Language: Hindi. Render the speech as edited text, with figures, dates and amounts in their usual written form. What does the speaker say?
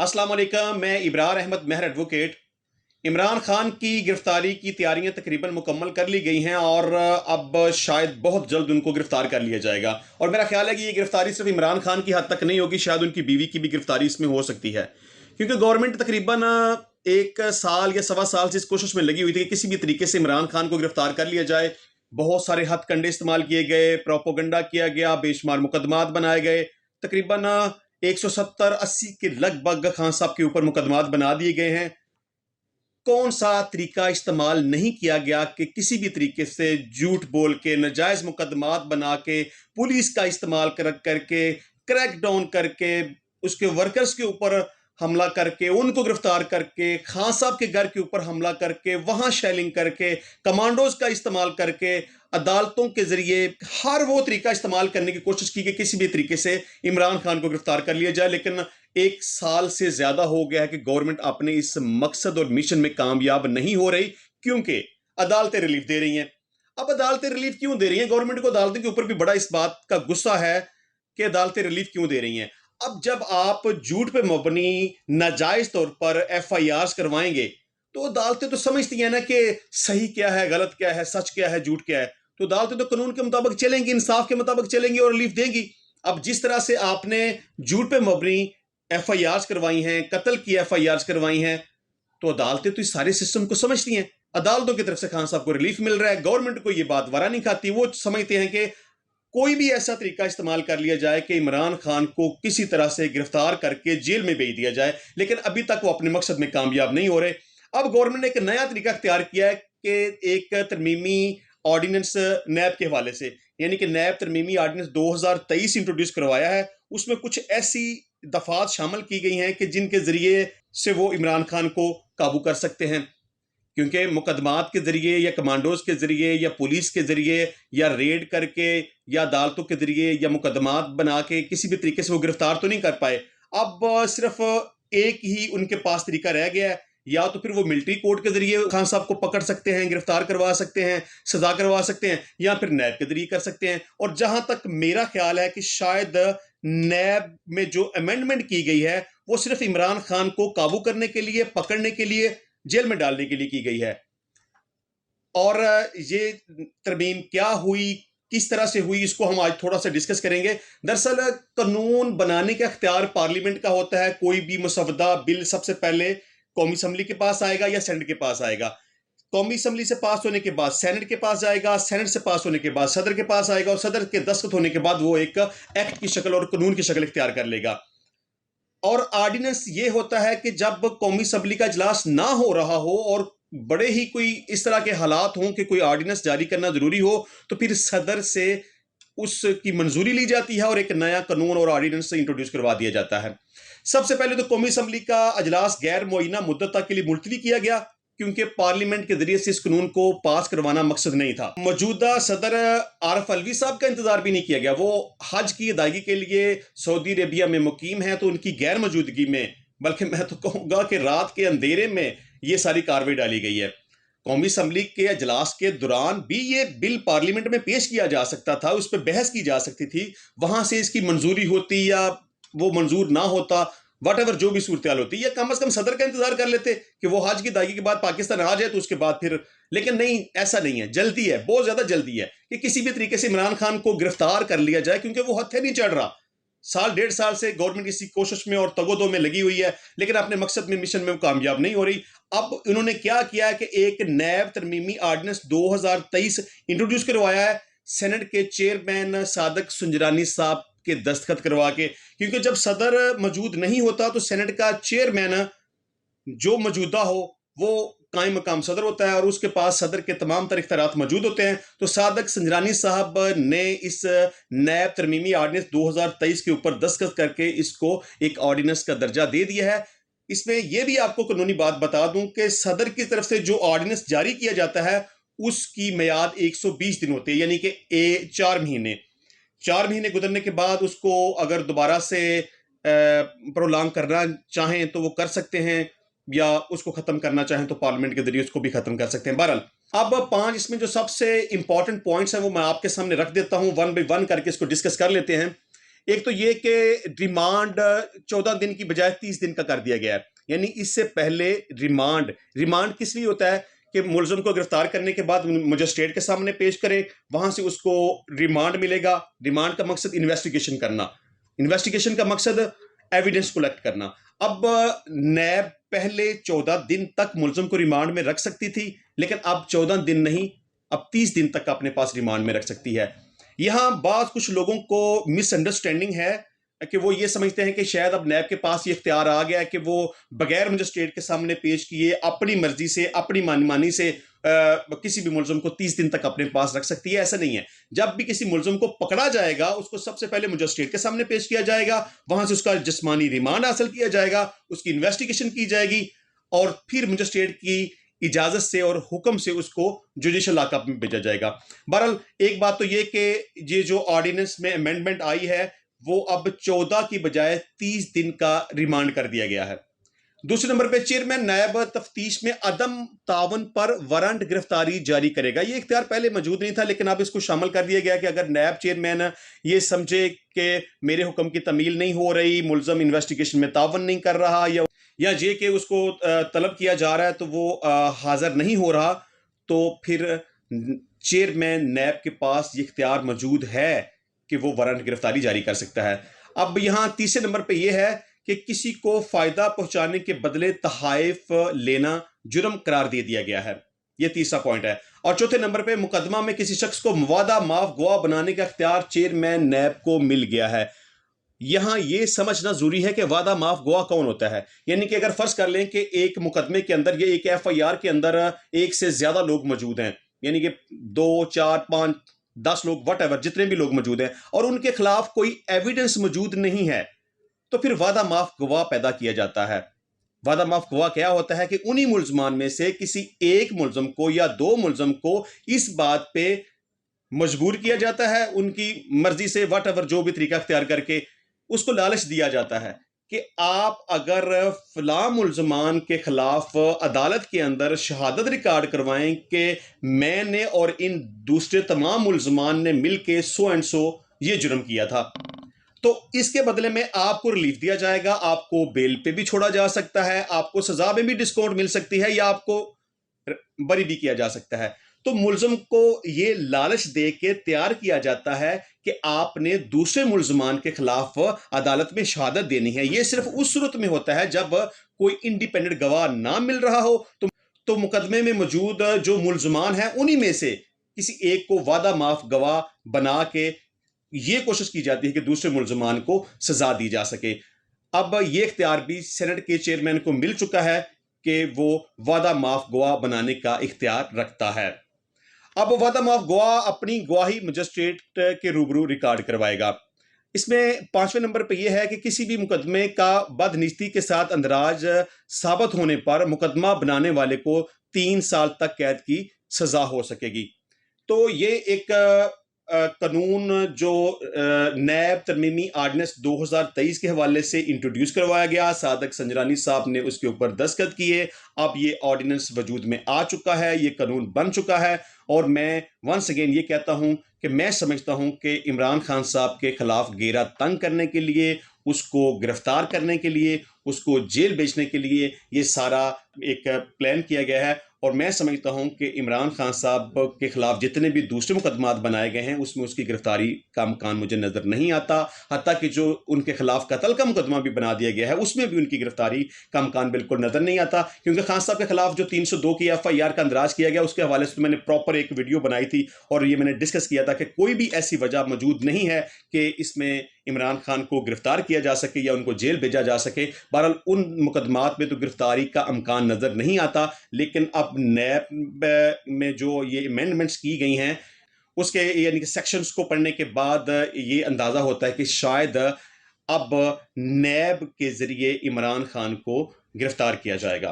अस्सलाम वालेकुम। मैं इब्रार अहमद मेहर एडवोकेट। इमरान खान की गिरफ्तारी की तैयारियां तकरीबन मुकम्मल कर ली गई हैं और अब शायद बहुत जल्द उनको गिरफ्तार कर लिया जाएगा। और मेरा ख्याल है कि ये गिरफ्तारी सिर्फ इमरान खान की हद तक नहीं होगी, शायद उनकी बीवी की भी गिरफ्तारी इसमें हो सकती है, क्योंकि गवर्नमेंट तकरीबन एक साल या सवा साल से इस कोशिश में लगी हुई थी कि किसी भी तरीके से इमरान खान को गिरफ्तार कर लिया जाए। बहुत सारे हथकंडे इस्तेमाल किए गए, प्रोपोगंडा किया गया, बेशुमार मुकदमात बनाए गए। तकरीबन 170-80 के लगभग खान साहब के ऊपर मुकदमात बना दिए गए हैं। कौन सा तरीका इस्तेमाल नहीं किया गया कि किसी भी तरीके से झूठ बोल के, नाजायज मुकदमात बना के, पुलिस का इस्तेमाल करके, क्रैक डाउन करके, उसके वर्कर्स के ऊपर हमला करके, उनको गिरफ्तार करके, खान साहब के घर के ऊपर हमला करके, वहां शेलिंग करके, कमांडोज का इस्तेमाल करके, अदालतों के जरिए हर वो तरीका इस्तेमाल करने की कोशिश की कि किसी भी तरीके से इमरान खान को गिरफ्तार कर लिया जाए। लेकिन एक साल से ज्यादा हो गया है कि गवर्नमेंट अपने इस मकसद और मिशन में कामयाब नहीं हो रही, क्योंकि अदालतें रिलीफ दे रही हैं। अब अदालतें रिलीफ क्यों दे रही हैं? गवर्नमेंट को अदालतों के ऊपर भी बड़ा इस बात का गुस्सा है कि अदालतें रिलीफ क्यों दे रही हैं। अब जब आप झूठ पे मबनी नाजायज तौर पर FIRs करवाएंगे, तो अदालतें तो समझती हैं ना कि सही क्या है, गलत क्या है, सच क्या है, झूठ क्या है। तो अदालतें तो कानून के मुताबिक चलेंगी, इंसाफ के मुताबिक चलेंगी और रिलीफ देंगी। अब जिस तरह से आपने झूठ पे मबनी FIRs करवाई हैं, कत्ल की FIRs करवाई हैं, तो अदालतें तो इस सारे सिस्टम को समझती हैं। अदालतों की तरफ से खान साहब को रिलीफ मिल रहा है, गवर्नमेंट को यह बात वरा नहीं खाती। वो समझते हैं कि कोई भी ऐसा तरीका इस्तेमाल कर लिया जाए कि इमरान खान को किसी तरह से गिरफ्तार करके जेल में भेज दिया जाए, लेकिन अभी तक वो अपने मकसद में कामयाब नहीं हो रहे। अब गवर्नमेंट ने एक नया तरीका इख्तियार किया है कि एक तरमीमी ऑर्डिनेंस नैब के हवाले से, यानी कि नैब तरमीमी ऑर्डिनेंस 2023 इंट्रोड्यूस करवाया है। उसमें कुछ ऐसी दफात शामिल की गई हैं कि जिनके जरिए से वो इमरान खान को काबू कर सकते हैं, क्योंकि मुकदमात के जरिए या कमांडोज के जरिए या पुलिस के जरिए या रेड करके या अदालतों के जरिए या मुकदमात बना के किसी भी तरीके से वो गिरफ्तार तो नहीं कर पाए। अब सिर्फ एक ही उनके पास तरीका रह गया है, या तो फिर वो मिलिट्री कोर्ट के जरिए खान साहब को पकड़ सकते हैं, गिरफ्तार करवा सकते हैं, सजा करवा सकते हैं, या फिर नैब के जरिए कर सकते हैं। और जहां तक मेरा ख्याल है कि शायद नैब में जो अमेंडमेंट की गई है वो सिर्फ इमरान खान को काबू करने के लिए, पकड़ने के लिए, जेल में डालने के लिए की गई है। और ये तरमीम क्या हुई, किस तरह से हुई, इसको हम आज थोड़ा सा डिस्कस करेंगे। दरअसल कानून बनाने का इख्तियार पार्लियामेंट का होता है। कोई भी मसवदा बिल सबसे पहले कौमी असम्बली के पास आएगा या सेनेट के पास आएगा। कौमी असम्बली से पास होने के बाद सेनेट के पास जाएगा, सेनेट से पास होने के बाद सदर के पास आएगा, और सदर के दस्तखत होने के बाद वो एक एक्ट की शक्ल और कानून की शक्ल इख्तियार कर लेगा। और ऑर्डिनेंस ये होता है कि जब कौमी असम्बली का इजलास ना हो रहा हो और बड़े ही कोई इस तरह के हालात हों कि कोई ऑर्डिनेंस जारी करना जरूरी हो, तो फिर सदर से उसकी मंजूरी ली जाती है और एक नया कानून और ऑर्डिनेंस इंट्रोड्यूस करवा दिया जाता है। सबसे पहले तो कौमी असम्बली का अजलास गैर मुअय्यना मुद्दत तक के लिए मुलतवी किया गया, क्योंकि पार्लियामेंट के जरिए से इस कानून को पास करवाना मकसद नहीं था। मौजूदा सदर आरिफ अलवी साहब का इंतजार भी नहीं किया गया। वो हज की अदायगी के लिए सऊदी अरेबिया में मुकीम है, तो उनकी गैर मौजूदगी में, बल्कि मैं तो कहूँगा कि रात के अंधेरे में ये सारी कार्रवाई डाली गई है। कौमी असम्बली के अजलास के दौरान भी ये बिल पार्लियामेंट में पेश किया जा सकता था, उस पर बहस की जा सकती थी, वहां से इसकी मंजूरी होती या वो मंजूर ना होता, वट जो भी सूरत होती, या कम से कम सदर का इंतजार कर लेते कि वो हज की अदायगी के बाद पाकिस्तान आ जाए तो उसके बाद फिर। लेकिन नहीं, ऐसा नहीं है। जल्दी है, बहुत ज्यादा जल्दी है कि किसी भी तरीके से इमरान खान को गिरफ्तार कर लिया जाए, क्योंकि वो हथे नहीं चढ़ रहा। साल डेढ़ साल से गवर्नमेंट इसी कोशिश में और तगोदो में लगी हुई है, लेकिन अपने मकसद में, मिशन में वो कामयाब नहीं हो रही। अब इन्होंने क्या किया है कि एक नैब तरमीमी ऑर्डिनेंस 2023 इंट्रोड्यूस करवाया है, सेनेट के चेयरमैन सादक सुंजरानी साहब के दस्तखत करवा के। क्योंकि जब सदर मौजूद नहीं होता तो सेनेट का चेयरमैन जो मौजूदा हो वो कायम मकाम सदर होता है, और उसके पास सदर के तमाम तर इख्तियारात मौजूद होते हैं। तो सादक संजरानी साहब ने इस नैब तरमीमी ऑर्डिनेंस 2023 के ऊपर दस्तखत करके इसको एक ऑर्डिनेंस का दर्जा दे दिया है। इसमें यह भी आपको कानूनी बात बता दूं कि सदर की तरफ से जो ऑर्डिनेंस जारी किया जाता है उसकी मियाद 120 दिन होती है, यानी कि 4 महीने गुजरने के बाद उसको अगर दोबारा से प्रोलॉन्ग करना चाहें तो वो कर सकते हैं, या उसको खत्म करना चाहें तो पार्लियामेंट के जरिए उसको भी खत्म कर सकते हैं। बहरहाल अब 5 इसमें जो सबसे इंपॉर्टेंट पॉइंट्स हैं वो मैं आपके सामने रख देता हूं, वन बाय वन करके इसको डिस्कस कर लेते हैं। एक तो ये कि रिमांड 14 दिन की बजाय 30 दिन का कर दिया गया है। यानी इससे पहले रिमांड रिमांड किस लिए होता है कि मुलजिम को गिरफ्तार करने के बाद मजिस्ट्रेट के सामने पेश करे, वहां से उसको रिमांड मिलेगा। रिमांड का मकसद इन्वेस्टिगेशन करना, इन्वेस्टिगेशन का मकसद एविडेंस कलेक्ट करना। अब नैब पहले 14 दिन तक मुलजिम को रिमांड में रख सकती थी, लेकिन अब 14 दिन नहीं, अब 30 दिन तक अपने पास रिमांड में रख सकती है। यहां बात कुछ लोगों को मिसअंडरस्टैंडिंग है कि वो ये समझते हैं कि शायद अब नैब के पास ये इख्तियार आ गया है कि वो बगैर मजिस्ट्रेट के सामने पेश किए अपनी मर्जी से, अपनी मनमानी से किसी भी मुलजिम को 30 दिन तक अपने पास रख सकती है। ऐसा नहीं है। जब भी किसी मुलजिम को पकड़ा जाएगा, उसको सबसे पहले मजिस्ट्रेट के सामने पेश किया जाएगा, वहां से उसका जिस्मानी रिमांड हासिल किया जाएगा, उसकी इन्वेस्टिगेशन की जाएगी और फिर मजिस्ट्रेट की इजाजत से और हुक्म से उसको जुडिशल लॉकअप में भेजा जाएगा। बहरहाल एक बात तो ये कि ये जो ऑर्डिनेंस में अमेंडमेंट आई है वो अब 14 की बजाय 30 दिन का रिमांड कर दिया गया है। दूसरे नंबर पे चेयरमैन नायब तफ्तीश में अदम तावन पर वारंट गिरफ्तारी जारी करेगा। ये इख्तियार पहले मौजूद नहीं था, लेकिन अब इसको शामिल कर दिया गया कि अगर नायब चेयरमैन ये समझे कि मेरे हुक्म की तमील नहीं हो रही, मुलजम इन्वेस्टिगेशन में तावन नहीं कर रहा, या ये कि उसको तलब किया जा रहा है तो वो हाजिर नहीं हो रहा, तो फिर चेयरमैन नैब के पास ये इख्तियार मौजूद है कि वो वारंट गिरफ्तारी जारी कर सकता है। अब यहां तीसरे नंबर पे ये है कि किसी को फायदा पहुंचाने के बदले तहाइफ लेना जुर्म करार दे दिया गया है। ये तीसरा पॉइंट है। और चौथे नंबर पे मुकदमा में किसी शख्स को मुवादा माफ गवाह बनाने का इख्तियार चेयरमैन नैब को मिल गया है। यहां यह समझना जरूरी है कि वादा माफ गवाह कौन होता है। यानी कि अगर फर्ज कर लें कि एक मुकदमे के अंदर, ये एक FIR के अंदर एक से ज्यादा लोग मौजूद हैं, यानी कि 2, 4, 5, 10 लोग, वट एवर जितने भी लोग मौजूद हैं, और उनके खिलाफ कोई एविडेंस मौजूद नहीं है, तो फिर वादा माफ गवाह पैदा किया जाता है। वादा माफ गवाह क्या होता है कि उन्हीं मुलजमान में से किसी एक मुलजम को या 2 मुलजम को इस बात पे मजबूर किया जाता है, उनकी मर्जी से वट एवर जो भी तरीका अख्तियार करके उसको लालच दिया जाता है कि आप अगर फला मुलजमान के खिलाफ अदालत के अंदर शहादत रिकॉर्ड करवाएं कि मैंने और इन दूसरे तमाम मुलजमान ने मिलके सो एंड सो ये जुर्म किया था, तो इसके बदले में आपको रिलीफ दिया जाएगा, आपको बेल पे भी छोड़ा जा सकता है, आपको सजा में भी डिस्काउंट मिल सकती है, या आपको बरी भी किया जा सकता है। तो मुलजम को यह लालच दे के तैयार किया जाता है कि आपने दूसरे मुलजमान के खिलाफ अदालत में शहादत देनी है। यह सिर्फ उस सूरत में होता है जब कोई इंडिपेंडेंट गवाह ना मिल रहा हो, तो मुकदमे में मौजूद जो मुलजमान हैं उन्हीं में से किसी एक को वादा माफ गवाह बना के यह कोशिश की जाती है कि दूसरे मुलजमान को सजा दी जा सके। अब यह इख्तियार भी सेनेट के चेयरमैन को मिल चुका है कि वो वादा माफ गवाह बनाने का इख्तियार रखता है। अब वादा माफ गवाह अपनी गवाही मजिस्ट्रेट के रूबरू रिकॉर्ड करवाएगा। इसमें 5वें नंबर पर यह है कि किसी भी मुकदमे का बदनीयती के साथ अंदराज साबित होने पर मुकदमा बनाने वाले को 3 साल तक कैद की सजा हो सकेगी। तो ये एक कानून जो नैब तरमीमी आर्डिनेंस 2023 के हवाले से इंट्रोड्यूस करवाया गया, सादक संजरानी साहब ने उसके ऊपर दस्तखत किए। अब ये ऑर्डिनेंस वजूद में आ चुका है, ये कानून बन चुका है, और मैं वंस अगेन ये कहता हूं कि मैं समझता हूं कि इमरान खान साहब के खिलाफ घेरा तंग करने के लिए, उसको गिरफ्तार करने के लिए, उसको जेल भेजने के लिए ये सारा एक प्लान किया गया है। और मैं समझता हूं कि इमरान खान साहब के खिलाफ जितने भी दूसरे मुकदमात बनाए गए हैं उसमें उसकी गिरफ्तारी का इम्कान मुझे नजर नहीं आता। हत्ता कि जो उनके खिलाफ कत्ल का मुकदमा भी बना दिया गया है उसमें भी उनकी गिरफ्तारी का इम्कान बिल्कुल नजर नहीं आता, क्योंकि खान साहब के खिलाफ जो 302 की FIR का अंदराज किया गया उसके हवाले से मैंने प्रॉपर एक वीडियो बनाई थी और ये मैंने डिस्कस किया था कि कोई भी ऐसी वजह मौजूद नहीं है कि इसमें इमरान खान को गिरफ्तार किया जा सके या उनको जेल भेजा जा सके। बहरहाल उन मुकदमात में तो गिरफ्तारी का इम्कान नजर नहीं आता, लेकिन अब नैब में जो ये अमेंडमेंट्स की गई हैं उसके यानी कि सेक्शंस को पढ़ने के बाद ये अंदाजा होता है कि शायद अब नैब के जरिए इमरान खान को गिरफ्तार किया जाएगा।